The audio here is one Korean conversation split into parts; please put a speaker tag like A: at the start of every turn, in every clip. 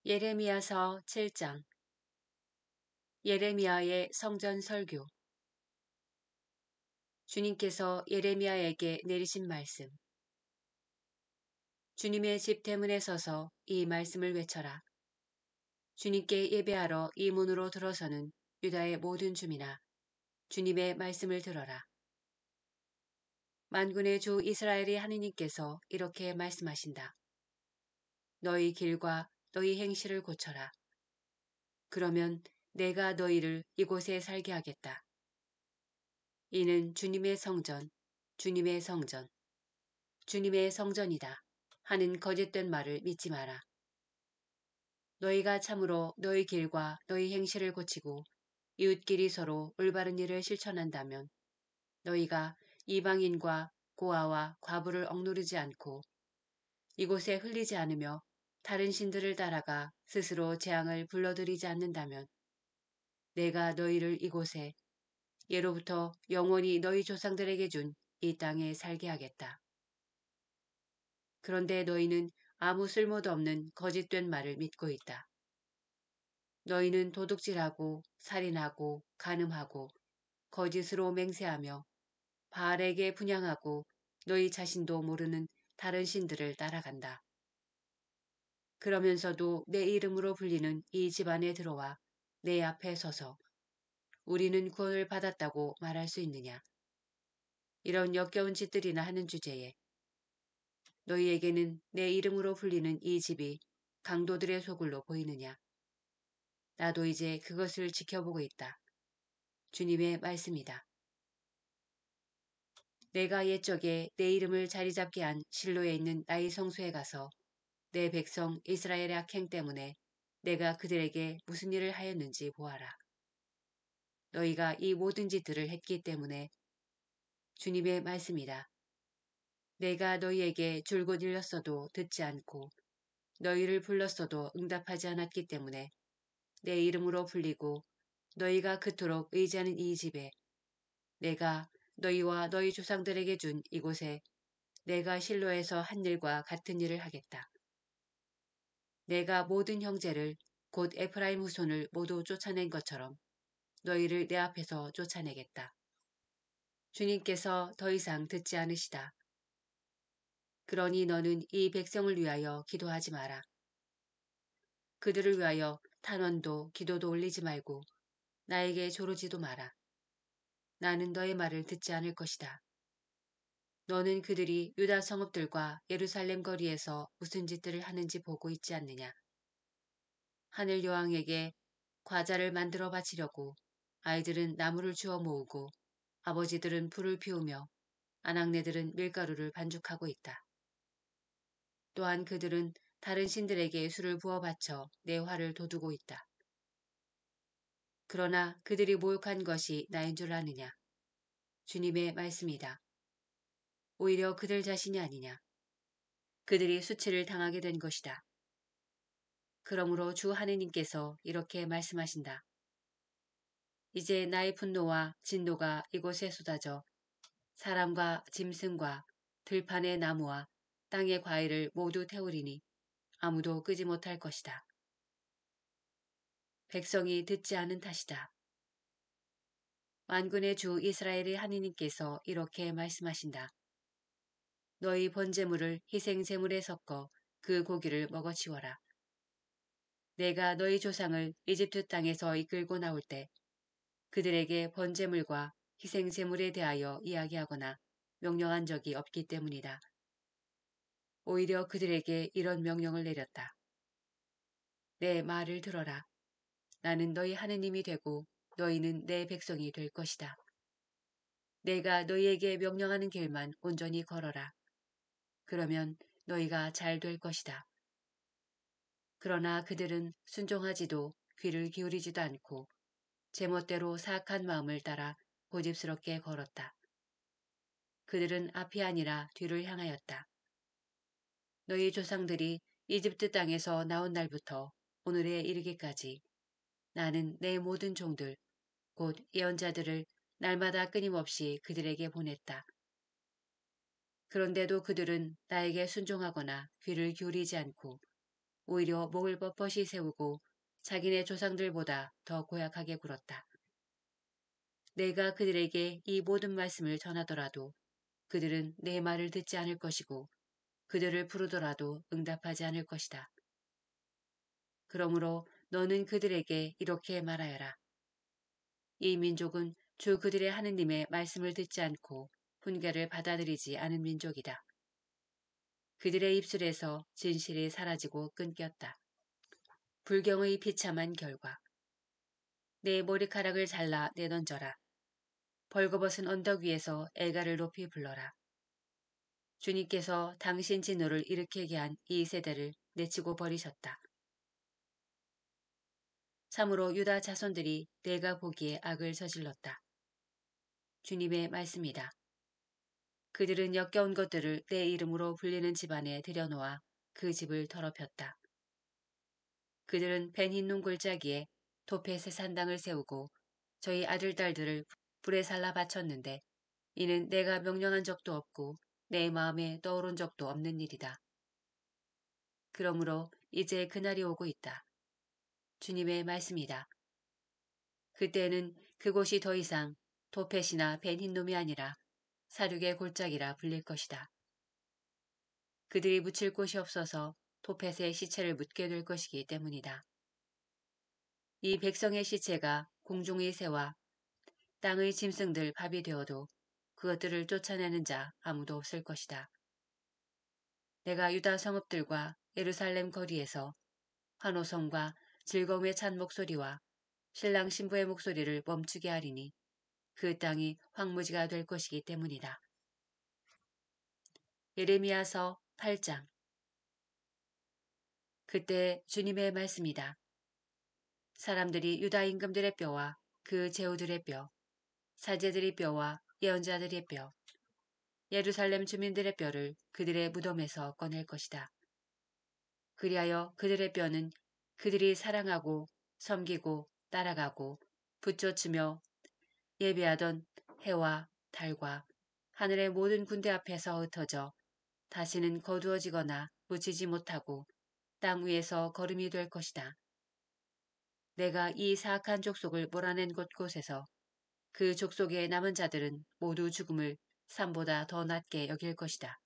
A: 예레미야서 7장. 예레미야의 성전 설교. 주님께서 예레미야에게 내리신 말씀. 주님의 집 대문에 서서 이 말씀을 외쳐라. 주님께 예배하러 이 문으로 들어서는 유다의 모든 주민아, 주님의 말씀을 들어라. 만군의 주 이스라엘의 하느님께서 이렇게 말씀하신다. 너희 길과 너희 행실을 고쳐라. 그러면 내가 너희를 이곳에 살게 하겠다. 이는 주님의 성전, 주님의 성전, 주님의 성전이다 하는 거짓된 말을 믿지 마라. 너희가 참으로 너희 길과 너희 행실을 고치고 이웃끼리 서로 올바른 일을 실천한다면 너희가 이방인과 고아와 과부를 억누르지 않고 이곳에 흘리지 않으며 다른 신들을 따라가 스스로 재앙을 불러들이지 않는다면 내가 너희를 이곳에 예로부터 영원히 너희 조상들에게 준 이 땅에 살게 하겠다. 그런데 너희는 아무 쓸모도 없는 거짓된 말을 믿고 있다. 너희는 도둑질하고 살인하고 간음하고 거짓으로 맹세하며 바알에게 분향하고 너희 자신도 모르는 다른 신들을 따라간다. 그러면서도 내 이름으로 불리는 이 집안에 들어와 내 앞에 서서 우리는 구원을 받았다고 말할 수 있느냐. 이런 역겨운 짓들이나 하는 주제에 너희에게는 내 이름으로 불리는 이 집이 강도들의 소굴로 보이느냐. 나도 이제 그것을 지켜보고 있다. 주님의 말씀이다. 내가 옛적에 내 이름을 자리잡게 한 실로에 있는 나의 성소에 가서 내 백성 이스라엘의 악행 때문에 내가 그들에게 무슨 일을 하였는지 보아라. 너희가 이 모든 짓들을 했기 때문에 주님의 말씀이다. 내가 너희에게 줄곧 일렀어도 듣지 않고 너희를 불렀어도 응답하지 않았기 때문에 내 이름으로 불리고 너희가 그토록 의지하는 이 집에 내가 너희와 너희 조상들에게 준 이곳에 내가 실로에서 한 일과 같은 일을 하겠다. 내가 모든 형제를 곧 에프라임 후손을 모두 쫓아낸 것처럼 너희를 내 앞에서 쫓아내겠다. 주님께서 더 이상 듣지 않으시다. 그러니 너는 이 백성을 위하여 기도하지 마라. 그들을 위하여 탄원도 기도도 올리지 말고 나에게 조르지도 마라. 나는 너의 말을 듣지 않을 것이다. 너는 그들이 유다 성읍들과 예루살렘 거리에서 무슨 짓들을 하는지 보고 있지 않느냐. 하늘 여왕에게 과자를 만들어 바치려고 아이들은 나무를 주워 모으고 아버지들은 불을 피우며 아낙네들은 밀가루를 반죽하고 있다. 또한 그들은 다른 신들에게 술을 부어 바쳐 내 화를 돋우고 있다. 그러나 그들이 모욕한 것이 나인 줄 아느냐. 주님의 말씀이다. 오히려 그들 자신이 아니냐. 그들이 수치를 당하게 된 것이다. 그러므로 주 하느님께서 이렇게 말씀하신다. 이제 나의 분노와 진노가 이곳에 쏟아져 사람과 짐승과 들판의 나무와 땅의 과일을 모두 태우리니 아무도 끄지 못할 것이다. 백성이 듣지 않은 탓이다. 만군의 주 이스라엘의 하느님께서 이렇게 말씀하신다. 너희 번제물을 희생제물에 섞어 그 고기를 먹어치워라. 내가 너희 조상을 이집트 땅에서 이끌고 나올 때 그들에게 번제물과 희생제물에 대하여 이야기하거나 명령한 적이 없기 때문이다. 오히려 그들에게 이런 명령을 내렸다. 내 말을 들어라. 나는 너희 하느님이 되고 너희는 내 백성이 될 것이다. 내가 너희에게 명령하는 길만 온전히 걸어라. 그러면 너희가 잘 될 것이다. 그러나 그들은 순종하지도 귀를 기울이지도 않고 제멋대로 사악한 마음을 따라 고집스럽게 걸었다. 그들은 앞이 아니라 뒤를 향하였다. 너희 조상들이 이집트 땅에서 나온 날부터 오늘에 이르기까지 나는 내 모든 종들, 곧 예언자들을 날마다 끊임없이 그들에게 보냈다. 그런데도 그들은 나에게 순종하거나 귀를 기울이지 않고 오히려 목을 뻣뻣이 세우고 자기네 조상들보다 더 고약하게 굴었다. 내가 그들에게 이 모든 말씀을 전하더라도 그들은 내 말을 듣지 않을 것이고 그들을 부르더라도 응답하지 않을 것이다. 그러므로 너는 그들에게 이렇게 말하여라. 이 민족은 주 그들의 하느님의 말씀을 듣지 않고 훈계를 받아들이지 않은 민족이다. 그들의 입술에서 진실이 사라지고 끊겼다. 불경의 비참한 결과. 내 머리카락을 잘라 내던져라. 벌거벗은 언덕 위에서 애가를 높이 불러라. 주님께서 당신 진노를 일으키게 한 이 세대를 내치고 버리셨다. 참으로 유다 자손들이 내가 보기에 악을 저질렀다. 주님의 말씀이다. 그들은 역겨운 것들을 내 이름으로 불리는 집안에 들여놓아 그 집을 더럽혔다. 그들은 벤흰 골짜기에 도펫의 산당을 세우고 저희 아들 딸들을 불에 살라 바쳤는데 이는 내가 명령한 적도 없고 내 마음에 떠오른 적도 없는 일이다. 그러므로 이제 그날이 오고 있다. 주님의 말씀이다. 그때는 그곳이 더 이상 도펫이나 벤흰놈이 아니라 사륙의 골짜기라 불릴 것이다. 그들이 묻힐 곳이 없어서 도펫의 시체를 묻게 될 것이기 때문이다. 이 백성의 시체가 공중의 새와 땅의 짐승들 밥이 되어도 그것들을 쫓아내는 자 아무도 없을 것이다. 내가 유다 성읍들과 예루살렘 거리에서 환호성과 즐거움에 찬 목소리와 신랑 신부의 목소리를 멈추게 하리니 그 땅이 황무지가 될 것이기 때문이다. 예레미야서 8장. 그때 주님의 말씀이다. 사람들이 유다 임금들의 뼈와 그 제후들의 뼈, 사제들의 뼈와 예언자들의 뼈, 예루살렘 주민들의 뼈를 그들의 무덤에서 꺼낼 것이다. 그리하여 그들의 뼈는 그들이 사랑하고 섬기고 따라가고 붙여주며 예배하던 해와 달과 하늘의 모든 군대 앞에서 흩어져 다시는 거두어지거나 묻히지 못하고 땅 위에서 거름이 될 것이다. 내가 이 사악한 족속을 몰아낸 곳곳에서 그 족속의 남은 자들은 모두 죽음을 삶보다 더 낮게 여길 것이다.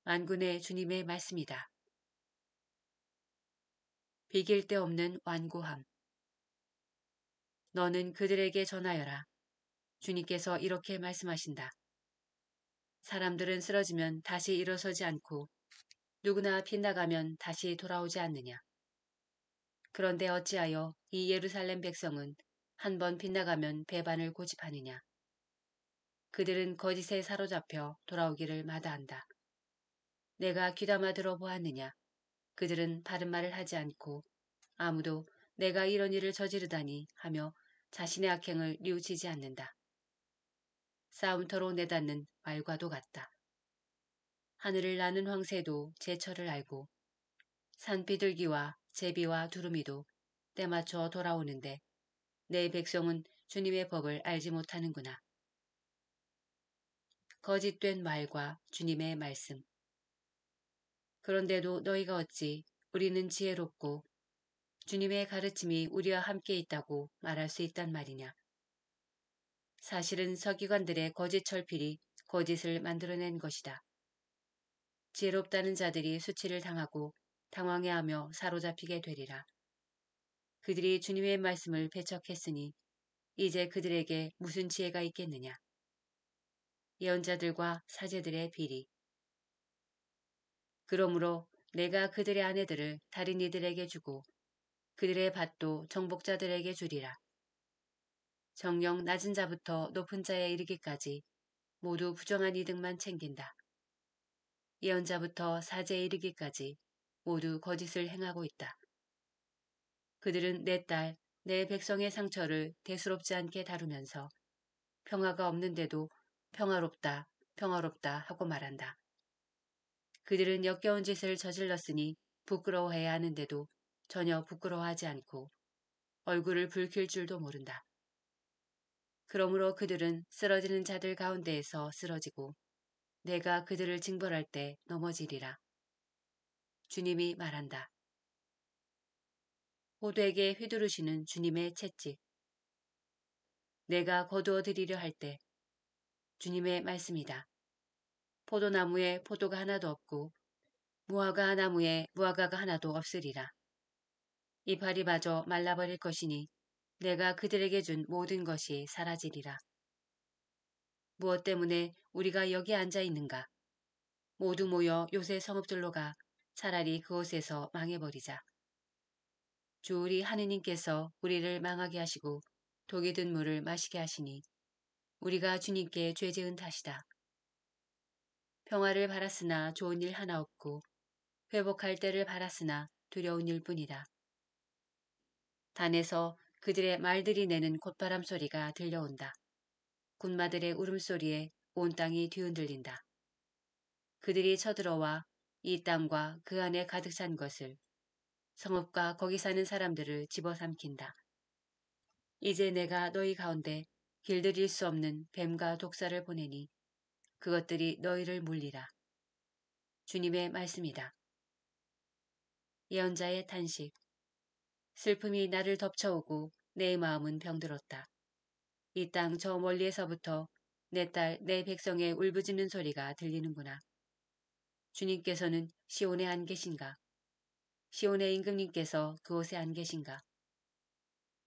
A: 만군의 주님의 말씀이다. 비길 데 없는 완고함. 너는 그들에게 전하여라. 주님께서 이렇게 말씀하신다. 사람들은 쓰러지면 다시 일어서지 않고 누구나 빗나가면 다시 돌아오지 않느냐. 그런데 어찌하여 이 예루살렘 백성은 한 번 빗나가면 배반을 고집하느냐. 그들은 거짓에 사로잡혀 돌아오기를 마다한다. 내가 귀담아 들어보았느냐. 그들은 바른 말을 하지 않고 아무도 내가 이런 일을 저지르다니 하며 자신의 악행을 뉘우치지 않는다. 싸움터로 내닫는 말과도 같다. 하늘을 나는 황새도 제철을 알고 산 비둘기와 제비와 두루미도 때맞춰 돌아오는데 내 백성은 주님의 법을 알지 못하는구나. 거짓된 말과 주님의 말씀. 그런데도 너희가 어찌 우리는 지혜롭고 주님의 가르침이 우리와 함께 있다고 말할 수 있단 말이냐. 사실은 서기관들의 거짓 철필이 거짓을 만들어낸 것이다. 지혜롭다는 자들이 수치를 당하고 당황해하며 사로잡히게 되리라. 그들이 주님의 말씀을 배척했으니 이제 그들에게 무슨 지혜가 있겠느냐. 예언자들과 사제들의 비리. 그러므로 내가 그들의 아내들을 다른 이들에게 주고 그들의 밭도 정복자들에게 주리라. 정령 낮은 자부터 높은 자에 이르기까지 모두 부정한 이득만 챙긴다. 예언자부터 사제에 이르기까지 모두 거짓을 행하고 있다. 그들은 내 딸, 내 백성의 상처를 대수롭지 않게 다루면서 평화가 없는데도 평화롭다, 평화롭다 하고 말한다. 그들은 역겨운 짓을 저질렀으니 부끄러워해야 하는데도 전혀 부끄러워하지 않고 얼굴을 붉힐 줄도 모른다. 그러므로 그들은 쓰러지는 자들 가운데에서 쓰러지고 내가 그들을 징벌할 때 넘어지리라. 주님이 말한다. 호두에게 휘두르시는 주님의 채찍. 내가 거두어 드리려 할 때 주님의 말씀이다. 포도나무에 포도가 하나도 없고 무화과 나무에 무화과가 하나도 없으리라. 이파리 마저 말라버릴 것이니 내가 그들에게 준 모든 것이 사라지리라. 무엇 때문에 우리가 여기 앉아 있는가? 모두 모여 요새 성읍들로 가 차라리 그곳에서 망해버리자. 주 우리 하느님께서 우리를 망하게 하시고 독이 든 물을 마시게 하시니 우리가 주님께 죄 지은 탓이다. 평화를 바랐으나 좋은 일 하나 없고 회복할 때를 바랐으나 두려운 일뿐이다. 단에서 그들의 말들이 내는 콧바람 소리가 들려온다. 군마들의 울음소리에 온 땅이 뒤흔들린다. 그들이 쳐들어와 이 땅과 그 안에 가득 찬 것을 성읍과 거기 사는 사람들을 집어삼킨다. 이제 내가 너희 가운데 길들일 수 없는 뱀과 독사를 보내니 그것들이 너희를 물리라. 주님의 말씀이다. 예언자의 탄식. 슬픔이 나를 덮쳐오고 내 마음은 병들었다. 이 땅 저 멀리에서부터 내 딸, 내 백성의 울부짖는 소리가 들리는구나. 주님께서는 시온에 안 계신가? 시온의 임금님께서 그곳에 안 계신가?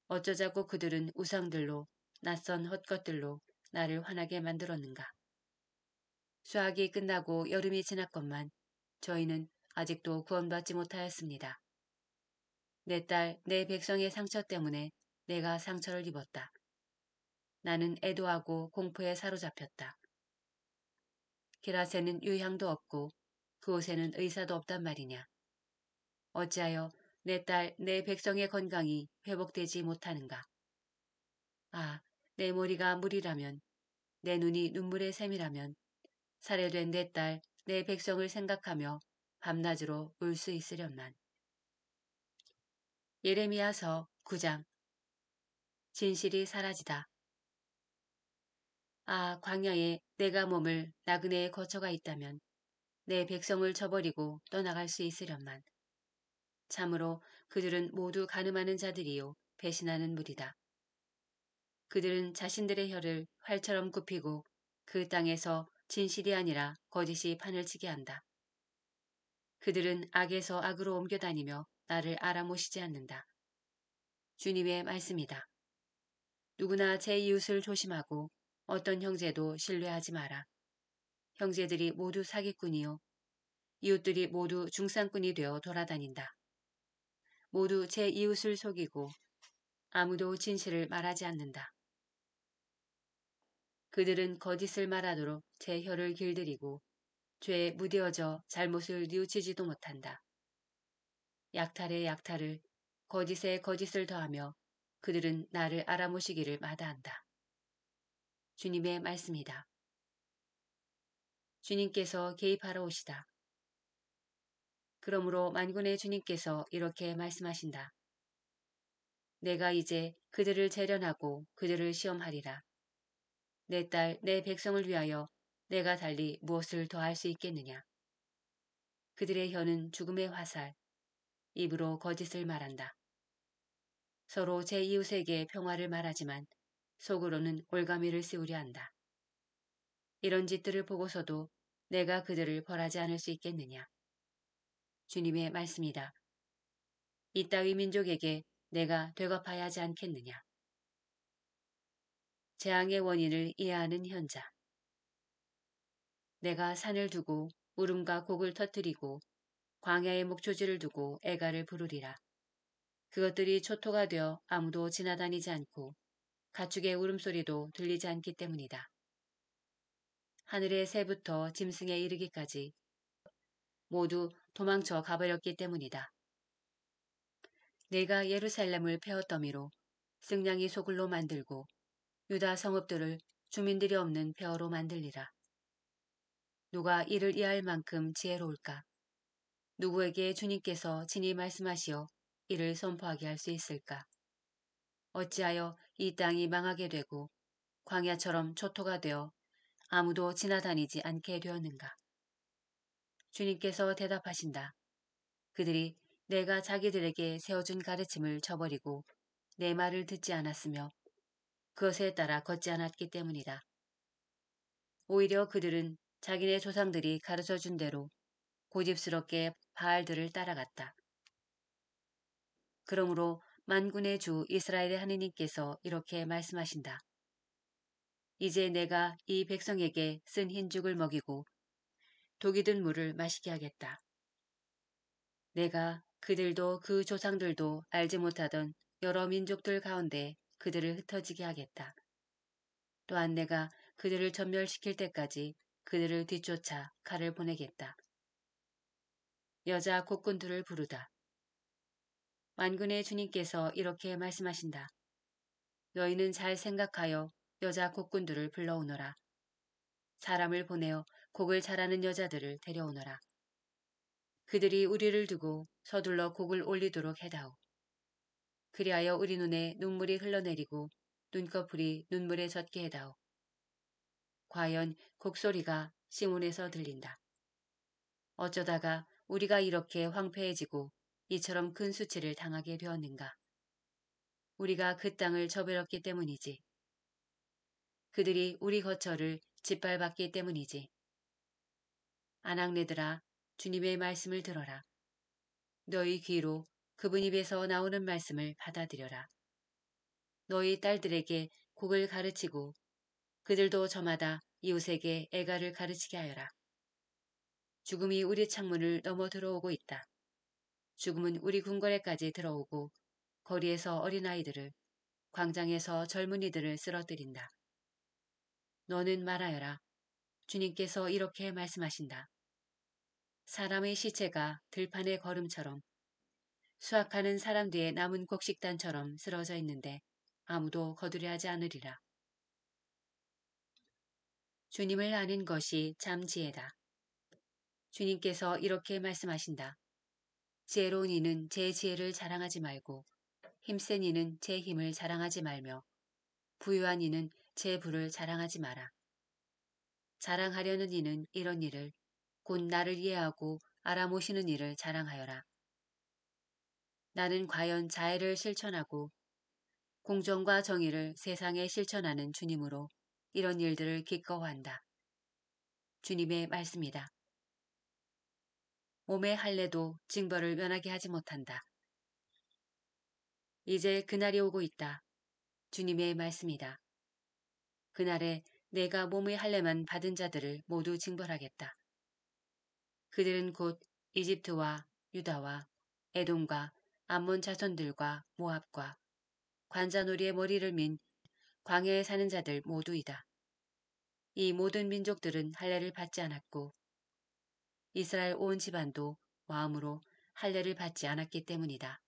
A: 어쩌자고 그들은 우상들로 낯선 헛것들로 나를 화나게 만들었는가? 수학이 끝나고 여름이 지났건만 저희는 아직도 구원받지 못하였습니다. 내 딸, 내 백성의 상처 때문에 내가 상처를 입었다. 나는 애도하고 공포에 사로잡혔다. 기라세는 유향도 없고 그곳에는 의사도 없단 말이냐. 어찌하여 내 딸, 내 백성의 건강이 회복되지 못하는가. 아, 내 머리가 물이라면, 내 눈이 눈물의 샘이라면 살해된 내 딸, 내 백성을 생각하며 밤낮으로 울 수 있으련만. 예레미야서 9장. 진실이 사라지다. 아, 광야에 내가 몸을 나그네에 거처가 있다면 내 백성을 저버리고 떠나갈 수 있으련만. 참으로 그들은 모두 가늠하는 자들이요 배신하는 무리다. 그들은 자신들의 혀를 활처럼 굽히고 그 땅에서 진실이 아니라 거짓이 판을 치게 한다. 그들은 악에서 악으로 옮겨다니며 나를 알아모시지 않는다. 주님의 말씀이다. 누구나 제 이웃을 조심하고 어떤 형제도 신뢰하지 마라. 형제들이 모두 사기꾼이요 이웃들이 모두 중상꾼이 되어 돌아다닌다. 모두 제 이웃을 속이고 아무도 진실을 말하지 않는다. 그들은 거짓을 말하도록 제 혀를 길들이고 죄에 무뎌져 잘못을 뉘우치지도 못한다. 약탈에 약탈을 거짓에 거짓을 더하며 그들은 나를 알아모시기를 마다한다. 주님의 말씀이다. 주님께서 개입하러 오시다. 그러므로 만군의 주님께서 이렇게 말씀하신다. 내가 이제 그들을 재련하고 그들을 시험하리라. 내 딸, 내 백성을 위하여 내가 달리 무엇을 더할 수 있겠느냐. 그들의 혀는 죽음의 화살, 입으로 거짓을 말한다. 서로 제 이웃에게 평화를 말하지만 속으로는 올가미를 씌우려 한다. 이런 짓들을 보고서도 내가 그들을 벌하지 않을 수 있겠느냐. 주님의 말씀이다. 이따위 민족에게 내가 되갚아야 하지 않겠느냐. 재앙의 원인을 이해하는 현자. 내가 산을 두고 울음과 곡을 터뜨리고 광야의 목초지를 두고 애가를 부르리라. 그것들이 초토가 되어 아무도 지나다니지 않고 가축의 울음소리도 들리지 않기 때문이다. 하늘의 새부터 짐승에 이르기까지 모두 도망쳐 가버렸기 때문이다. 내가 예루살렘을 폐허더미로 승냥이 소굴로 만들고 유다 성읍들을 주민들이 없는 폐허로 만들리라. 누가 이를 이해할 만큼 지혜로울까? 누구에게 주님께서 친히 말씀하시어 이를 선포하게 할 수 있을까? 어찌하여 이 땅이 망하게 되고 광야처럼 초토가 되어 아무도 지나다니지 않게 되었는가? 주님께서 대답하신다. 그들이 내가 자기들에게 세워준 가르침을 저버리고 내 말을 듣지 않았으며 그것에 따라 걷지 않았기 때문이다. 오히려 그들은 자기네 조상들이 가르쳐준 대로 고집스럽게 바알들을 따라갔다. 그러므로 만군의 주 이스라엘의 하느님께서 이렇게 말씀하신다. 이제 내가 이 백성에게 쓴 흰죽을 먹이고 독이 든 물을 마시게 하겠다. 내가 그들도 그 조상들도 알지 못하던 여러 민족들 가운데 그들을 흩어지게 하겠다. 또한 내가 그들을 전멸시킬 때까지 그들을 뒤쫓아 칼을 보내겠다. 여자 곡군들을 부르다. 만군의 주님께서 이렇게 말씀하신다. 너희는 잘 생각하여 여자 곡군들을 불러오너라. 사람을 보내어 곡을 잘하는 여자들을 데려오너라. 그들이 우리를 두고 서둘러 곡을 올리도록 해다오. 그리하여 우리 눈에 눈물이 흘러내리고 눈꺼풀이 눈물에 젖게 해다오. 과연 곡소리가 시온에서 들린다. 어쩌다가 우리가 이렇게 황폐해지고 이처럼 큰 수치를 당하게 되었는가. 우리가 그 땅을 저버렸기 때문이지. 그들이 우리 거처를 짓밟았기 때문이지. 아낙네들아, 주님의 말씀을 들어라. 너희 귀로 그분 입에서 나오는 말씀을 받아들여라. 너희 딸들에게 곡을 가르치고 그들도 저마다 이웃에게 애가를 가르치게 하여라. 죽음이 우리 창문을 넘어 들어오고 있다. 죽음은 우리 궁궐에까지 들어오고 거리에서 어린아이들을 광장에서 젊은이들을 쓰러뜨린다. 너는 말하여라. 주님께서 이렇게 말씀하신다. 사람의 시체가 들판의 걸음처럼 수확하는 사람 뒤에 남은 곡식단처럼 쓰러져 있는데 아무도 거두려하지 않으리라. 주님을 아는 것이 참 지혜다. 주님께서 이렇게 말씀하신다. 지혜로운 이는 제 지혜를 자랑하지 말고 힘센 이는 제 힘을 자랑하지 말며 부유한 이는 제 부를 자랑하지 마라. 자랑하려는 이는 이런 일을 곧 나를 이해하고 알아모시는 일을 자랑하여라. 나는 과연 자애를 실천하고 공정과 정의를 세상에 실천하는 주님으로 이런 일들을 기꺼워한다. 주님의 말씀이다. 몸의 할례도 징벌을 면하게 하지 못한다. 이제 그날이 오고 있다. 주님의 말씀이다. 그날에 내가 몸의 할례만 받은 자들을 모두 징벌하겠다. 그들은 곧 이집트와 유다와 에돔과 암몬 자손들과 모압과 관자놀이의 머리를 민 광야에 사는 자들 모두이다. 이 모든 민족들은 할례를 받지 않았고 이스라엘 온 집안도 마음으로 할례를 받지 않았기 때문이다.